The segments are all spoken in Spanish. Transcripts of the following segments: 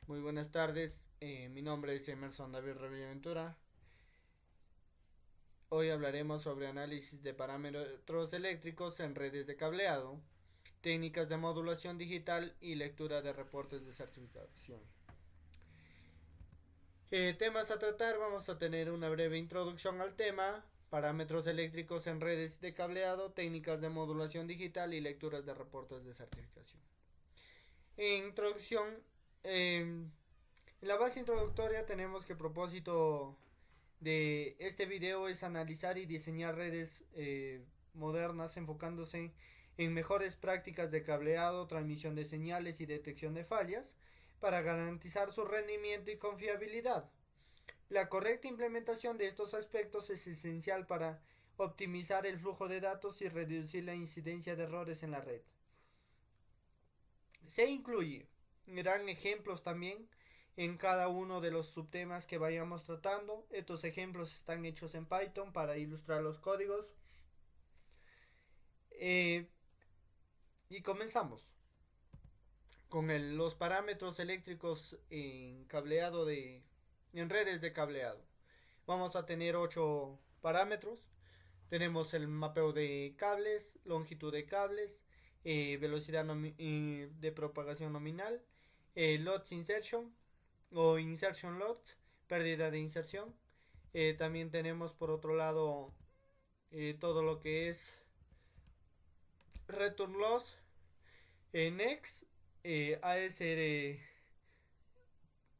Muy buenas tardes, mi nombre es Emerson David Revillaventura. Hoy hablaremos sobre análisis de parámetros eléctricos en redes de cableado, técnicas de modulación digital y lectura de reportes de certificación. Temas a tratar: vamos a tener una breve introducción al tema, parámetros eléctricos en redes de cableado, técnicas de modulación digital y lecturas de reportes de certificación. Introducción. En la base introductoria tenemos que el propósito de este video es analizar y diseñar redes modernas enfocándose en mejores prácticas de cableado, transmisión de señales y detección de fallas para garantizar su rendimiento y confiabilidad. La correcta implementación de estos aspectos es esencial para optimizar el flujo de datos y reducir la incidencia de errores en la red. Se incluye gran ejemplos también en cada uno de los subtemas que vayamos tratando. Estos ejemplos están hechos en Python para ilustrar los códigos. Eh, y comenzamos con los parámetros eléctricos en cableado en redes de cableado. Vamos a tener 8 parámetros. Tenemos el mapeo de cables, longitud de cables, velocidad de propagación nominal, loss insertion o insertion loss, pérdida de inserción. También tenemos por otro lado todo lo que es return loss, next, ASR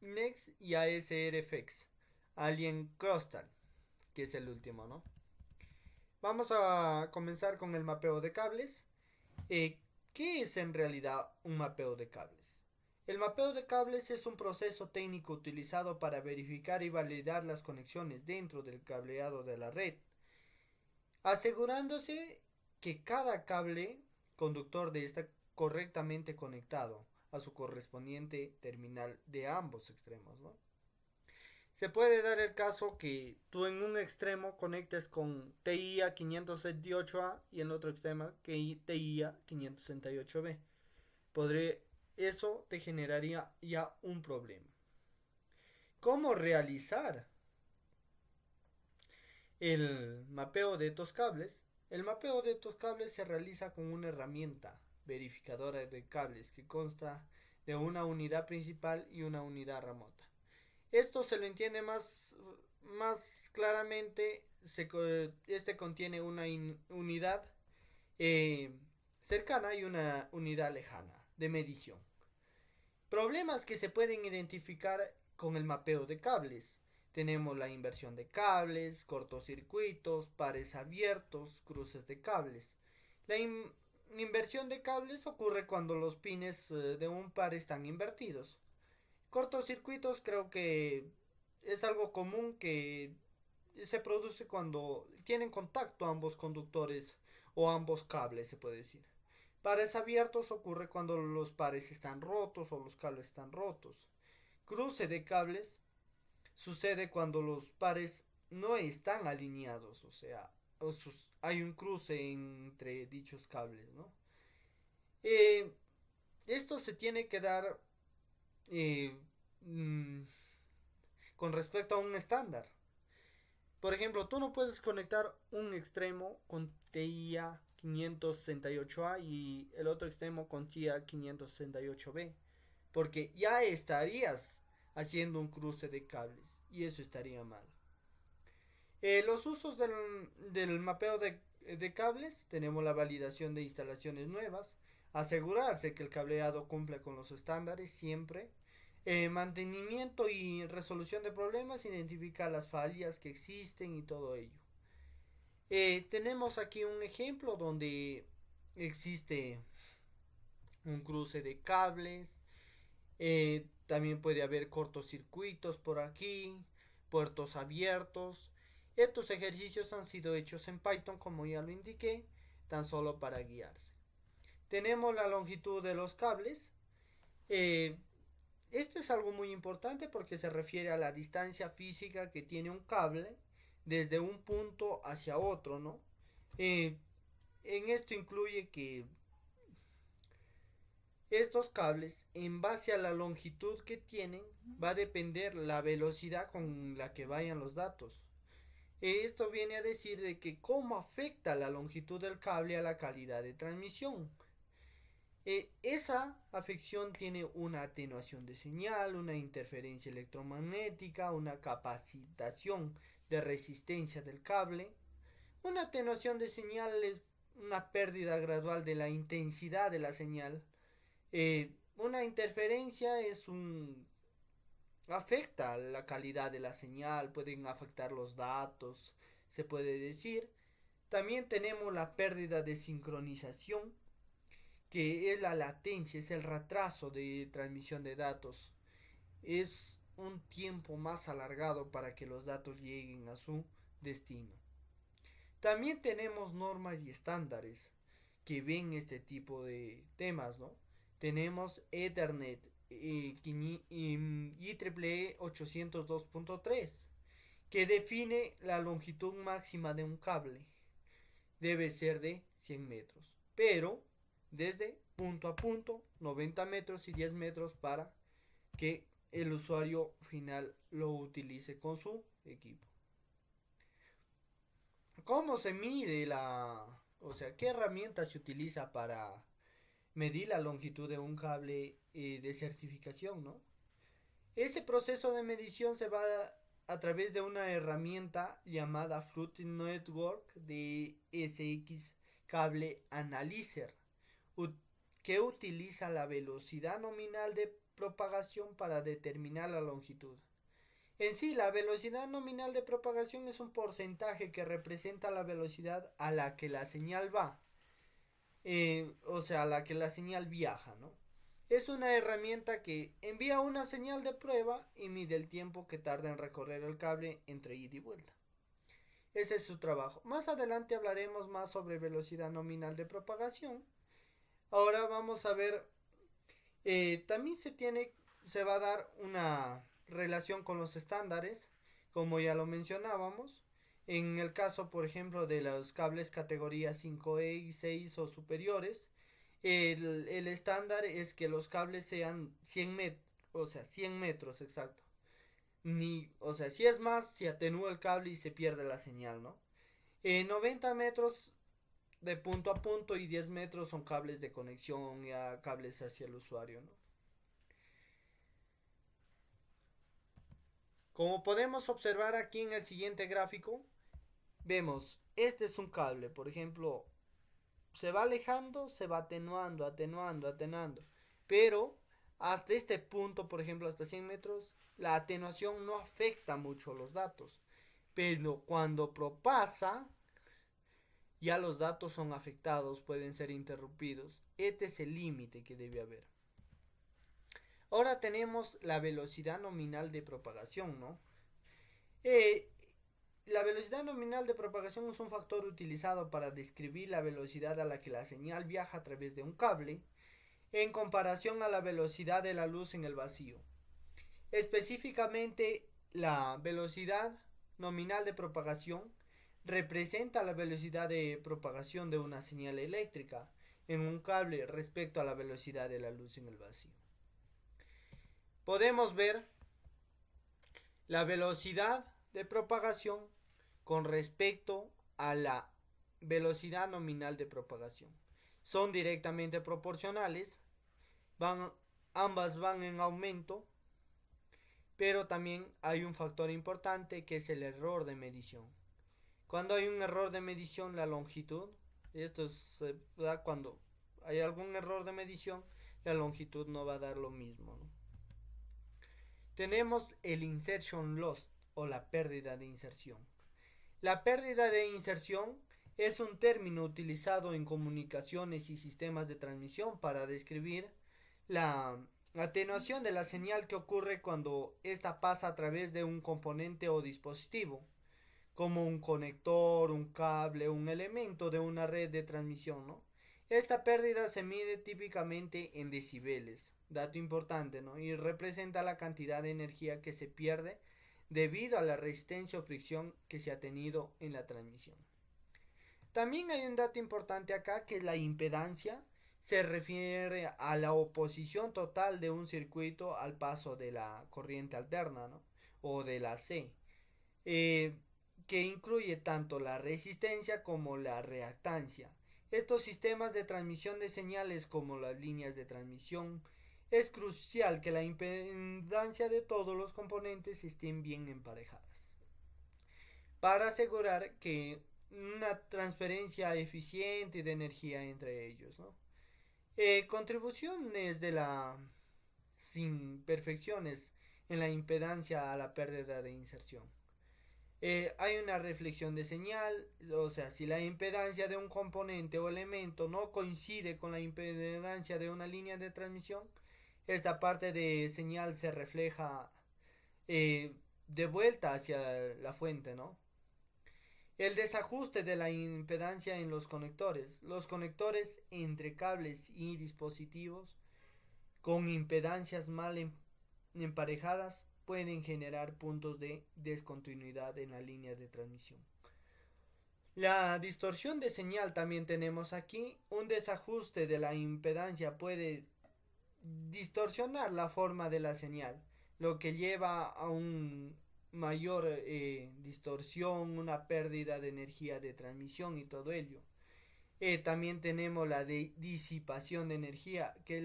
next y ASR effects, alien crustal, que es el último, ¿no? Vamos a comenzar con el mapeo de cables. Eh, ¿Qué es en realidad un mapeo de cables? El mapeo de cables es un proceso técnico utilizado para verificar y validar las conexiones dentro del cableado de la red, asegurándose que cada cable conductor de está correctamente conectado a su correspondiente terminal de ambos extremos, ¿no? Se puede dar el caso que tú en un extremo conectes con TIA 568A y en otro extremo que TIA 568B. Podría, eso te generaría ya un problema. ¿Cómo realizar el mapeo de estos cables? El mapeo de estos cables se realiza con una herramienta verificadora de cables que consta de una unidad principal y una unidad remota. Esto se lo entiende más claramente. Este contiene una unidad eh, cercana y una unidad lejana de medición. Problemas que se pueden identificar con el mapeo de cables. Tenemos la inversión de cables, cortocircuitos, pares abiertos, cruces de cables. La inversión de cables ocurre cuando los pines de un par están invertidos. Cortocircuitos creo que es algo común que se produce cuando tienen contacto ambos conductores o ambos cables, se puede decir. Pares abiertos ocurre cuando los pares están rotos o los cables están rotos. Cruce de cables sucede cuando los pares no están alineados, o sea, hay un cruce entre dichos cables, ¿no? Eh, Esto se tiene que dar eh, mm, con respecto a un estándar. Por ejemplo, tú no puedes conectar un extremo con TIA 568A y el otro extremo con TIA 568B, porque ya estarías haciendo un cruce de cables y eso estaría mal. Los usos del mapeo de cables: tenemos la validación de instalaciones nuevas, asegurarse que el cableado cumpla con los estándares siempre, mantenimiento y resolución de problemas, identificar las fallas que existen y todo ello. Tenemos aquí un ejemplo donde existe un cruce de cables. También puede haber cortocircuitos por aquí, puertos abiertos. Estos ejercicios han sido hechos en Python, como ya lo indiqué, tan solo para guiarse. Tenemos la longitud de los cables. Eh, Esto es algo muy importante porque se refiere a la distancia física que tiene un cable desde un punto hacia otro, ¿no? En esto incluye que Estos cables, en base a la longitud que tienen, va a depender la velocidad con la que vayan los datos. Esto viene a decir de que cómo afecta la longitud del cable a la calidad de transmisión. Esa afección tiene una atenuación de señal, una interferencia electromagnética, una capacitación de resistencia del cable. Una atenuación de señal es una pérdida gradual de la intensidad de la señal. Una interferencia es un afecta la calidad de la señal, pueden afectar los datos, se puede decir. También tenemos la pérdida de sincronización, que es la latencia, es el retraso de transmisión de datos. Es un tiempo más alargado para que los datos lleguen a su destino. También tenemos normas y estándares que ven este tipo de temas, ¿no? Tenemos Ethernet y IEEE 802.3 que define la longitud máxima de un cable. Debe ser de 100 metros, pero desde punto a punto 90 metros y 10 metros para que el usuario final lo utilice con su equipo. ¿Cómo se mide o sea, qué herramienta se utiliza para medir la longitud de un cable de certificación, ¿no? Ese proceso de medición se va a través de una herramienta llamada Floating Network de SX Cable Analyzer, que utiliza la velocidad nominal de propagación para determinar la longitud. En sí, la velocidad nominal de propagación es un porcentaje que representa la velocidad a la que la señal va, o sea, a la que la señal viaja, ¿no? Es una herramienta que envía una señal de prueba y mide el tiempo que tarda en recorrer el cable entre ida y vuelta. Ese es su trabajo. Más adelante hablaremos más sobre velocidad nominal de propagación. Ahora vamos a ver, también se va a dar una relación con los estándares, como ya lo mencionábamos. En el caso, por ejemplo, de los cables categoría 5E y 6 o superiores, el estándar es que los cables sean 100 metros, o sea, 100 metros exacto. O sea, si es más, se atenúa el cable y se pierde la señal, ¿no? 90 metros de punto a punto y 10 metros son cables de conexión, ya cables hacia el usuario, ¿no? Como podemos observar aquí en el siguiente gráfico, vemos, este es un cable, por ejemplo, se va alejando, se va atenuando, atenuando, atenuando, pero hasta este punto, por ejemplo, hasta 100 metros, la atenuación no afecta mucho los datos, pero cuando propasa, ya los datos son afectados, pueden ser interrumpidos. Este es el límite que debe haber. Ahora tenemos la velocidad nominal de propagación, ¿no? La velocidad nominal de propagación es un factor utilizado para describir la velocidad a la que la señal viaja a través de un cable en comparación a la velocidad de la luz en el vacío. Específicamente, la velocidad nominal de propagación representa la velocidad de propagación de una señal eléctrica en un cable respecto a la velocidad de la luz en el vacío. Podemos ver la velocidad de propagación con respecto a la velocidad nominal de propagación. Son directamente proporcionales, ambas van en aumento, pero también hay un factor importante que es el error de medición. Cuando hay un error de medición, la longitud, esto se da cuando hay algún error de medición, la longitud no va a dar lo mismo, ¿no? Tenemos el insertion loss o la pérdida de inserción. La pérdida de inserción es un término utilizado en comunicaciones y sistemas de transmisión para describir la atenuación de la señal que ocurre cuando ésta pasa a través de un componente o dispositivo, como un conector, un cable, un elemento de una red de transmisión, ¿no? Esta pérdida se mide típicamente en decibeles, dato importante, ¿no? Y representa la cantidad de energía que se pierde debido a la resistencia o fricción que se ha tenido en la transmisión. También hay un dato importante acá que es la impedancia. se refiere a la oposición total de un circuito al paso de la corriente alterna, ¿no? O de la C, eh, que incluye tanto la resistencia como la reactancia. Estos sistemas de transmisión de señales como las líneas de transmisión es crucial que la impedancia de todos los componentes estén bien emparejadas para asegurar que una transferencia eficiente de energía entre ellos, ¿no? Contribuciones de las imperfecciones en la impedancia a la pérdida de inserción. Hay una reflexión de señal, o sea, si la impedancia de un componente o elemento no coincide con la impedancia de una línea de transmisión, esta parte de señal se refleja eh, de vuelta hacia la fuente, ¿no? El desajuste de la impedancia en los conectores. Los conectores entre cables y dispositivos con impedancias mal emparejadas pueden generar puntos de descontinuidad en la línea de transmisión. La distorsión de señal también tenemos aquí. Un desajuste de la impedancia puede distorsionar la forma de la señal, lo que lleva a un mayor distorsión, una pérdida de energía de transmisión y todo ello. También tenemos la disipación de energía, que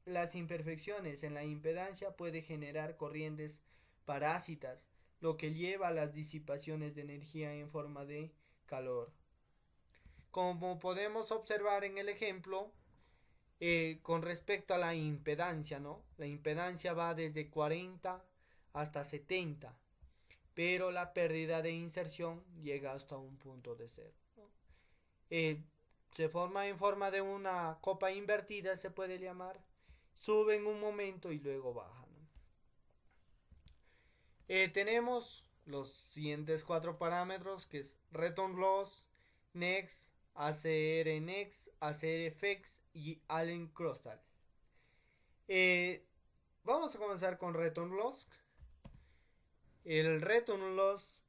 las imperfecciones en la impedancia puede generar corrientes parásitas, lo que lleva a las disipaciones de energía en forma de calor. Como podemos observar en el ejemplo, con respecto a la impedancia, ¿no? La impedancia va desde 40 hasta 70, pero la pérdida de inserción llega hasta un punto de cero, ¿no? Eh, Se forma en forma de una copa invertida, se puede llamar. Sube en un momento y luego baja, ¿no? Tenemos los siguientes cuatro parámetros, que es return loss, next, ACR next, ACR fx y Allen Crostal. Eh, Vamos a comenzar con return loss. El return loss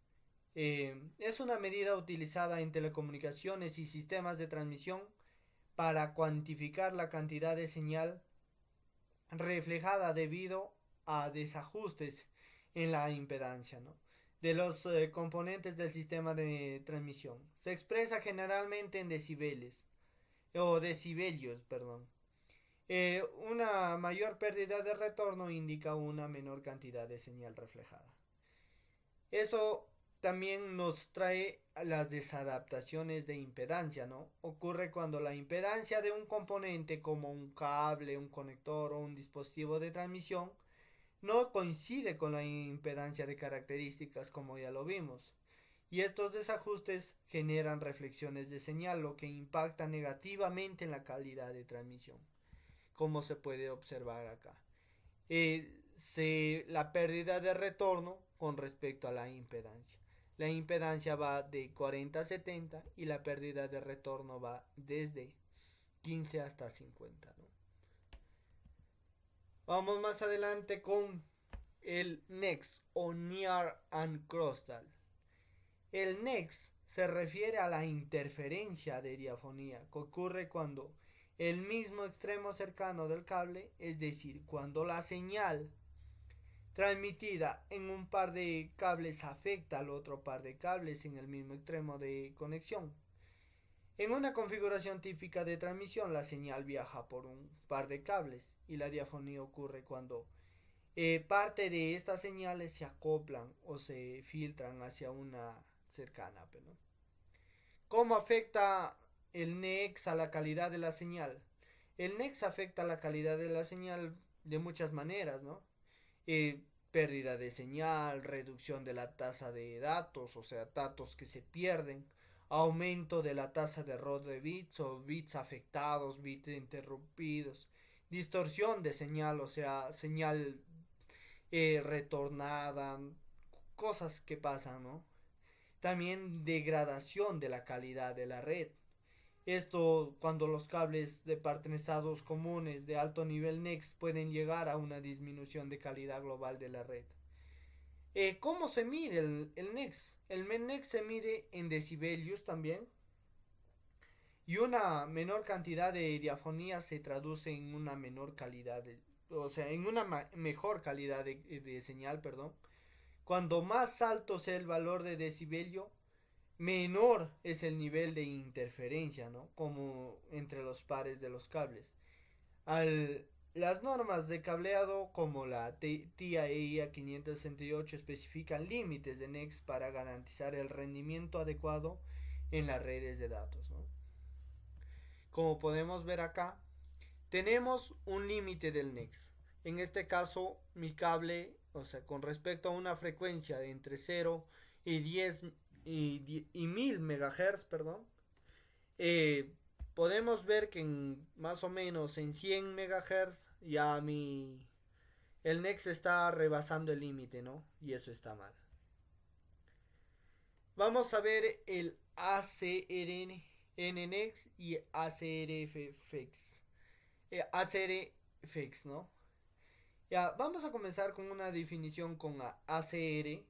es una medida utilizada en telecomunicaciones y sistemas de transmisión para cuantificar la cantidad de señal reflejada debido a desajustes en la impedancia, ¿no? De los componentes del sistema de transmisión. Se expresa generalmente en decibeles o decibelios, perdón. Una mayor pérdida de retorno indica una menor cantidad de señal reflejada. Eso también nos trae las desadaptaciones de impedancia, ¿no? Ocurre cuando la impedancia de un componente como un cable, un conector o un dispositivo de transmisión no coincide con la impedancia de características como ya lo vimos. Y estos desajustes generan reflexiones de señal, lo que impacta negativamente en la calidad de transmisión, como se puede observar acá. La pérdida de retorno con respecto a la impedancia. La impedancia va de 40 a 70 y la pérdida de retorno va desde 15 hasta 50, ¿no? Vamos más adelante con el next o near and crostal. El next se refiere a la interferencia de diafonía que ocurre cuando el mismo extremo cercano del cable, es decir, cuando la señal transmitida en un par de cables afecta al otro par de cables en el mismo extremo de conexión. En una configuración típica de transmisión, la señal viaja por un par de cables y la diafonía ocurre cuando parte de estas señales se acoplan o se filtran hacia una cercana, ¿no? ¿Cómo afecta el NEX a la calidad de la señal? El NEX afecta la calidad de la señal de muchas maneras, ¿no? Eh, Pérdida de señal, reducción de la tasa de datos, o sea, datos que se pierden, aumento de la tasa de error de bits o bits afectados, bits interrumpidos, distorsión de señal, o sea, señal retornada, cosas que pasan, ¿no? También degradación de la calidad de la red. Esto cuando los cables de pertenenciados comunes de alto nivel NEX pueden llegar a una disminución de calidad global de la red. ¿Cómo se mide el NEX? El NEX se mide en decibelios también. y una menor cantidad de diafonía se traduce en una menor calidad o sea, en una mejor calidad de señal, perdón. Cuando más alto sea el valor de decibelio, menor es el nivel de interferencia, ¿no? Como entre los pares de los cables. Al, las normas de cableado como la TIA 568 especifican límites de NEX para garantizar el rendimiento adecuado en las redes de datos, ¿no? Como podemos ver acá, tenemos un límite del NEX. En este caso, mi cable, o sea, con respecto a una frecuencia de entre 0 y 10 y 1000 MHz, perdón, eh, podemos ver que más o menos en 100 MHz ya el NEX está rebasando el límite, ¿no? Y eso está mal. Vamos a ver el ACRN-NEX y ACRFX. ACRFX, ¿no? Ya, vamos a comenzar con una definición con ACR.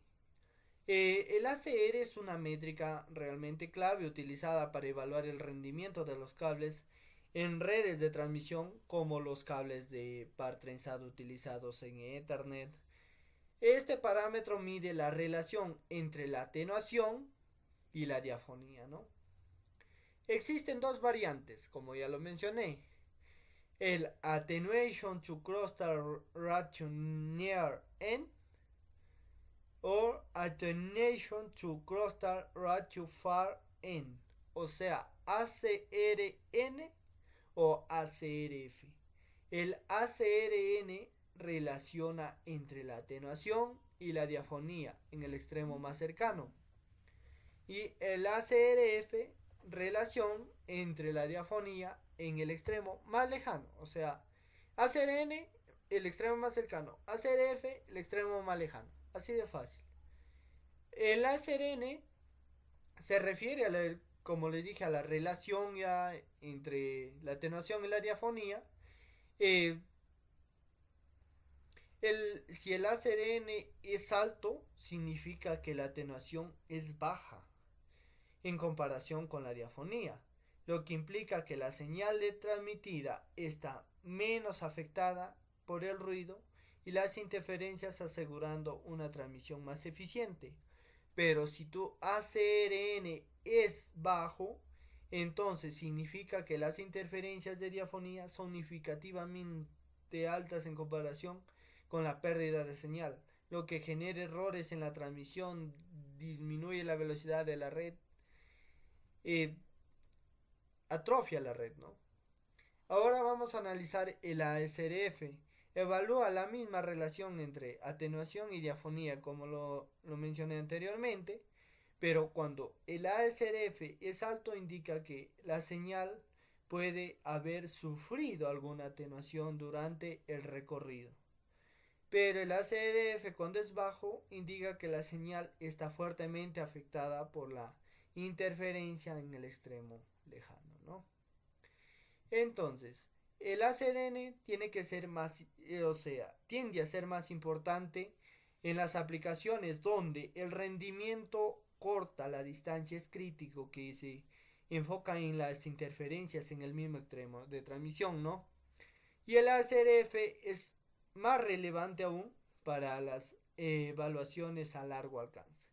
El ACR es una métrica realmente clave utilizada para evaluar el rendimiento de los cables en redes de transmisión como los cables de par trenzado utilizados en Ethernet. Este parámetro mide la relación entre la atenuación y la diafonía, ¿no? Existen dos variantes, como ya lo mencioné. El Attenuation to Crustal Ratio Near N o Attenuation to Crustal Ratio Far N, o sea, ACRN o ACRF. El ACRN relaciona entre la atenuación y la diafonía en el extremo más cercano y el ACRF relación entre la diafonía en el extremo más lejano, o sea, ACRN el extremo más cercano, ACRF el extremo más lejano, así de fácil. El ACRN se refiere a como les dije, a la relación ya entre la atenuación y la diafonía. Eh, si el ACRN es alto, significa que la atenuación es baja en comparación con la diafonía, lo que implica que la señal transmitida está menos afectada por el ruido y las interferencias, asegurando una transmisión más eficiente. Pero si tu ACRN es bajo, entonces significa que las interferencias de diafonía son significativamente altas en comparación con la pérdida de señal, lo que genera errores en la transmisión, disminuye la velocidad de la red, eh, atrofia la red, ¿no? Ahora vamos a analizar el ASRF. Evalúa la misma relación entre atenuación y diafonía como lo mencioné anteriormente, pero cuando el ASRF es alto indica que la señal puede haber sufrido alguna atenuación durante el recorrido. Pero el ACRF cuando es bajo indica que la señal está fuertemente afectada por la interferencia en el extremo lejano, ¿no? Entonces, el ACRN tiene que ser más, o sea, tiende a ser más importante en las aplicaciones donde el rendimiento corta, la distancia es crítico, que se enfoca en las interferencias en el mismo extremo de transmisión, ¿no? Y el ACRF es más relevante aún para las evaluaciones a largo alcance.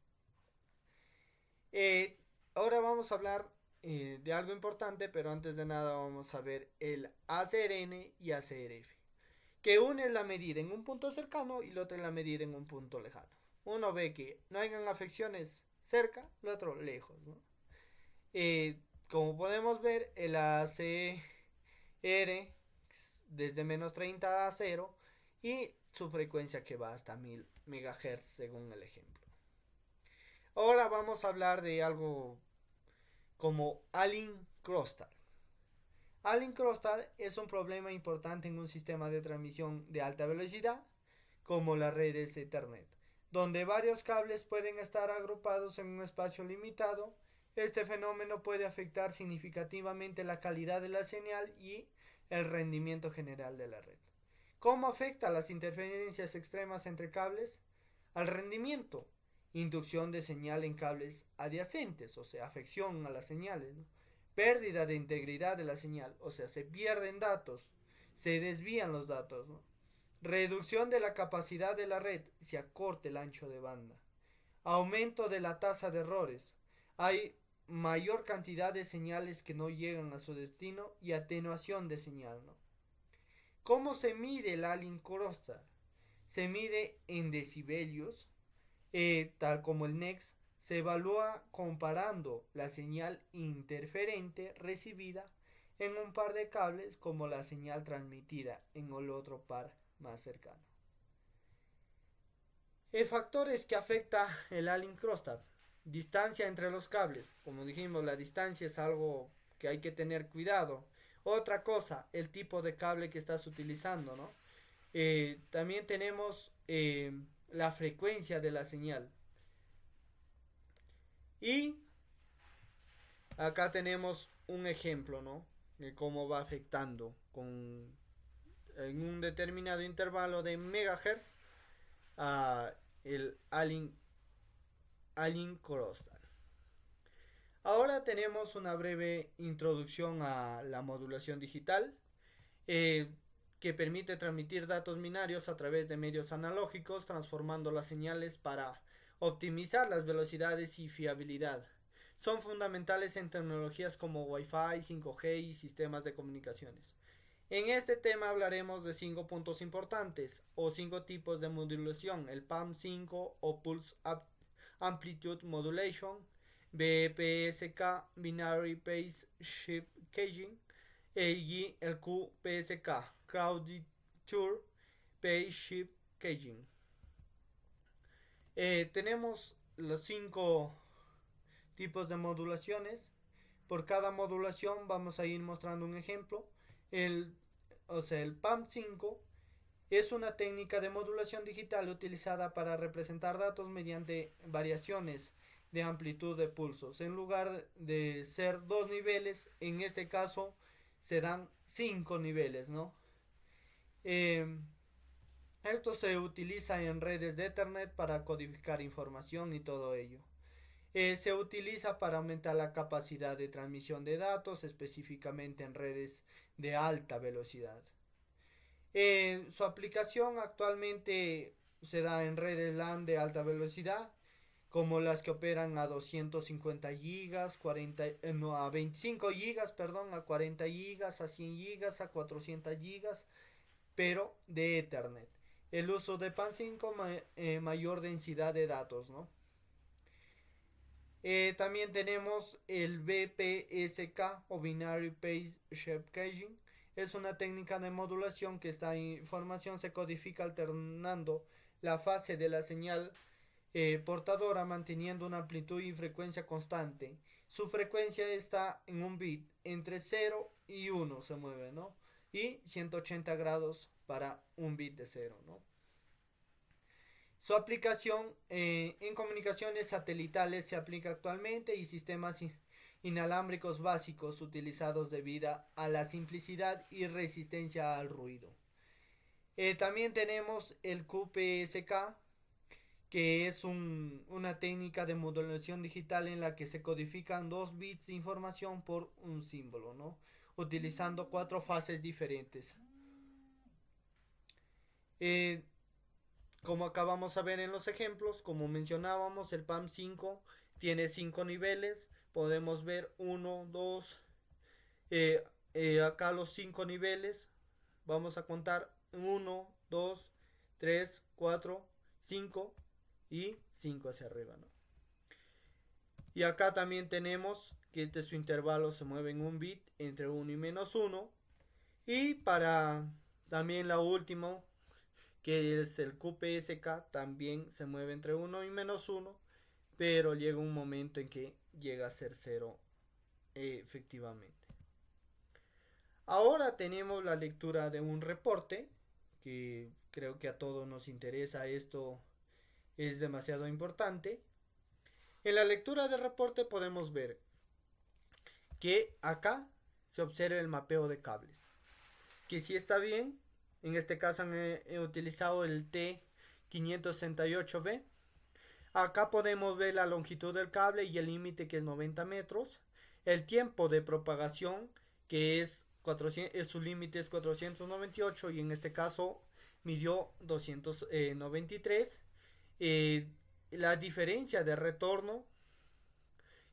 Eh, Ahora vamos a hablar de algo importante, pero antes de nada vamos a ver el ACRN y ACRF, que uno es la medida en un punto cercano y el otro es la medida en un punto lejano. Uno ve que no hayan afecciones cerca, el otro lejos, ¿no? Como podemos ver, el ACR desde menos 30 a 0 y su frecuencia que va hasta 1000 MHz según el ejemplo. Ahora vamos a hablar de algo como Allen-Crostal. Allen-Crostal es un problema importante en un sistema de transmisión de alta velocidad como las redes Ethernet, donde varios cables pueden estar agrupados en un espacio limitado. Este fenómeno puede afectar significativamente la calidad de la señal y el rendimiento general de la red. ¿Cómo afecta las interferencias extremas entre cables? Al rendimiento, inducción de señal en cables adyacentes, o sea, afección a las señales, ¿no? pérdida de integridad de la señal, o sea, se pierden datos, se desvían los datos, ¿no? Reducción de la capacidad de la red, se acorta el ancho de banda. Aumento de la tasa de errores, hay mayor cantidad de señales que no llegan a su destino y atenuación de señal, ¿no? ¿Cómo se mide el Alien Crostar? Se mide en decibelios, tal como el NEX, se evalúa comparando la señal interferente recibida en un par de cables como la señal transmitida en el otro par más cercano. Factores que afecta el Alien Crostar. Distancia entre los cables. Como dijimos, la distancia es algo que hay que tener cuidado. Otra cosa, el tipo de cable que estás utilizando, ¿no? También tenemos la frecuencia de la señal. Y acá tenemos un ejemplo, ¿no? De cómo va afectando en un determinado intervalo de megahertz a el Alien Crostar. Ahora tenemos una breve introducción a la modulación digital, eh, que permite transmitir datos binarios a través de medios analógicos, transformando las señales para optimizar las velocidades y fiabilidad. Son fundamentales en tecnologías como Wi-Fi, 5G y sistemas de comunicaciones. En este tema hablaremos de 5 puntos importantes o 5 tipos de modulación: el PAM5 o Pulse Amplitude Modulation, BPSK, Binary Phase Shift Caging, y el QPSK, Quadrature Phase Shift Caging. Tenemos los 5 tipos de modulaciones. Por cada modulación vamos a ir mostrando un ejemplo. El PAM5 es una técnica de modulación digital utilizada para representar datos mediante variaciones de amplitud de pulsos. En lugar de ser 2 niveles, en este caso serán 5 niveles, ¿no? Esto se utiliza en redes de Ethernet para codificar información y todo ello. Se utiliza para aumentar la capacidad de transmisión de datos, específicamente en redes de alta velocidad. Su aplicación actualmente se da en redes LAN de alta velocidad, como las que operan a 250 gigas, a 25 gigas, perdón, a 40 gigas, a 100 gigas, a 400 gigas, pero de Ethernet. El uso de PAN5, mayor densidad de datos, ¿no? También tenemos el BPSK o Binary Phase Shift Caging. Es una técnica de modulación que esta información se codifica alternando la fase de la señal portadora, manteniendo una amplitud y frecuencia constante. Su frecuencia está en un bit, entre 0 y 1 se mueve, ¿no? Y 180 grados para un bit de 0, ¿no? Su aplicación en comunicaciones satelitales se aplica actualmente y sistemas inalámbricos básicos utilizados debido a la simplicidad y resistencia al ruido. También tenemos el QPSK, que es una técnica de modulación digital en la que se codifican 2 bits de información por un símbolo, ¿no? Utilizando 4 fases diferentes. Como acabamos de ver en los ejemplos, como mencionábamos, el PAM5 tiene 5 niveles. Podemos ver 1, 2, acá los 5 niveles. Vamos a contar 1, 2, 3, 4, 5 y 5 hacia arriba, ¿no? Y acá también tenemos que su intervalo se mueve en un bit entre 1 y menos 1. Y para también la última, que es el QPSK, también se mueve entre 1 y menos 1, pero llega un momento en que llega a ser 0 efectivamente. Ahora tenemos la lectura de un reporte, que creo que a todos nos interesa, esto es demasiado importante. En la lectura del reporte podemos ver que acá se observa el mapeo de cables, que si está bien. En este caso he utilizado el T568B. Acá podemos ver la longitud del cable y el límite, que es 90 metros. el tiempo de propagación, que es 400, su límite es 498 y en este caso midió 293. Eh, la diferencia de retorno,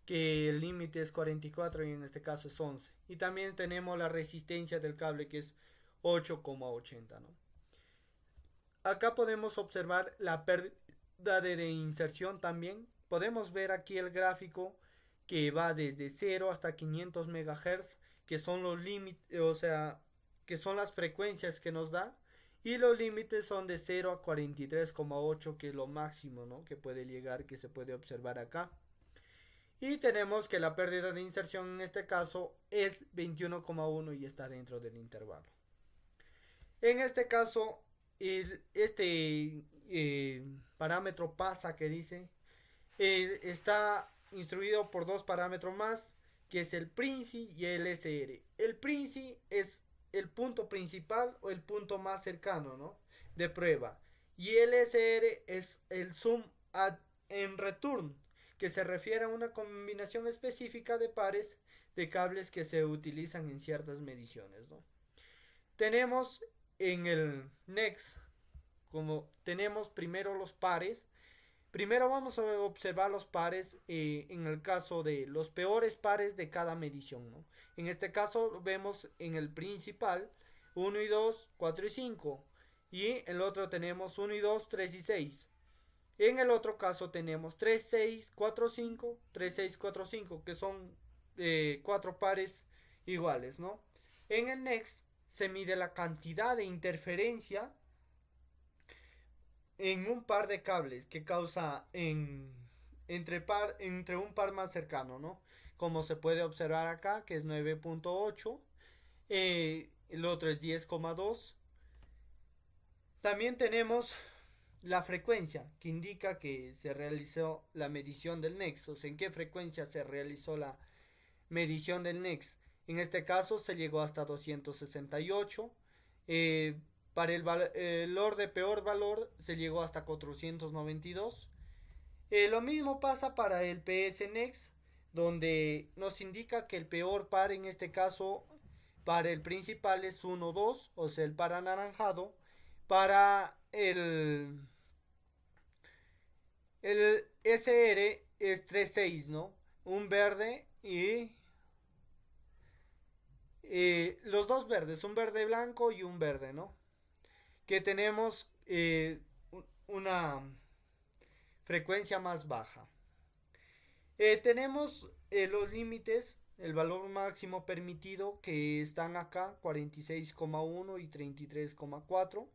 que el límite es 44 y en este caso es 11. Y también tenemos la resistencia del cable, que es 8,80, ¿no? Acá podemos observar la pérdida de inserción también. Podemos ver aquí el gráfico que va desde 0 hasta 500 MHz, que son los límites, o sea, que son las frecuencias que nos da. Y los límites son de 0 a 43,8, que es lo máximo, ¿no?, que puede llegar, que se puede observar acá. Y tenemos que la pérdida de inserción en este caso es 21,1 y está dentro del intervalo. En este caso, este parámetro pasa, que dice, está instruido por dos parámetros más, que es el PRINCI y el SR. El PRINCI es el punto principal o el punto más cercano, ¿no?, de prueba. Y el SR es el sum en return, que se refiere a una combinación específica de pares de cables que se utilizan en ciertas mediciones, ¿no? Tenemos en el next, como tenemos primero los pares, primero vamos a observar los pares en el caso de los peores pares de cada medición, ¿no? En este caso vemos en el principal 1 y 2, 4 y 5. Y en el otro tenemos 1 y 2, 3 y 6. En el otro caso tenemos 3, 6, 4, 5, 3, 6, 4, 5, que son 4 pares iguales, ¿no? En el next se mide la cantidad de interferencia en un par de cables que causa entre un par más cercano, ¿no? Como se puede observar acá, que es 9,8. El otro es 10,2. También tenemos la frecuencia, que indica que se realizó la medición del NEX, o sea, en qué frecuencia se realizó la medición del NEX. En este caso se llegó hasta 268. Para el valor de peor valor se llegó hasta 492. Lo mismo pasa para el PS NEX, donde nos indica que el peor par en este caso para el principal es 1, 2, o sea, el par anaranjado. Para el SR es 3, 6, ¿no? Un verde y los dos verdes, un verde blanco y un verde, ¿no? Que tenemos una frecuencia más baja. Tenemos los límites, el valor máximo permitido, que están acá, 46,1 y 33,4.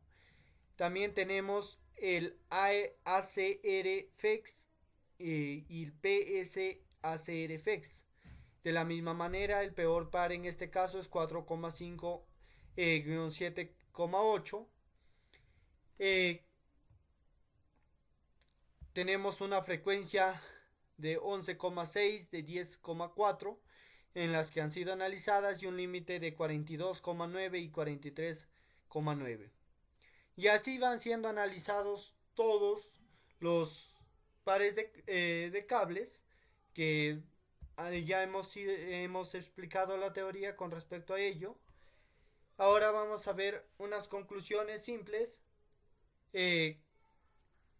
También tenemos el ACR FEX y el PSACR FEX. De la misma manera, el peor par en este caso es 4,5 7,8. Tenemos una frecuencia de 11,6, de 10,4 en las que han sido analizadas, y un límite de 42,9 y 43,9. Y así van siendo analizados todos los pares de cables, que ya hemos explicado la teoría con respecto a ello. Ahora vamos a ver unas conclusiones simples. En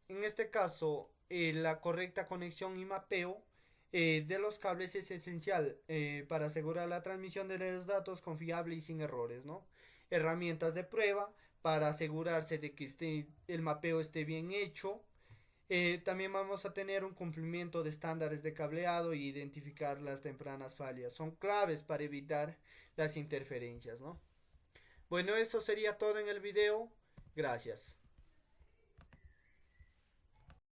este caso, la correcta conexión y mapeo de los cables es esencial para asegurar la transmisión de los datos confiable y sin errores, ¿no? Herramientas de prueba para asegurarse de que el mapeo esté bien hecho. También vamos a tener un cumplimiento de estándares de cableado y identificar las tempranas fallas. Son claves para evitar las interferencias, ¿no? Bueno, eso sería todo en el video. Gracias.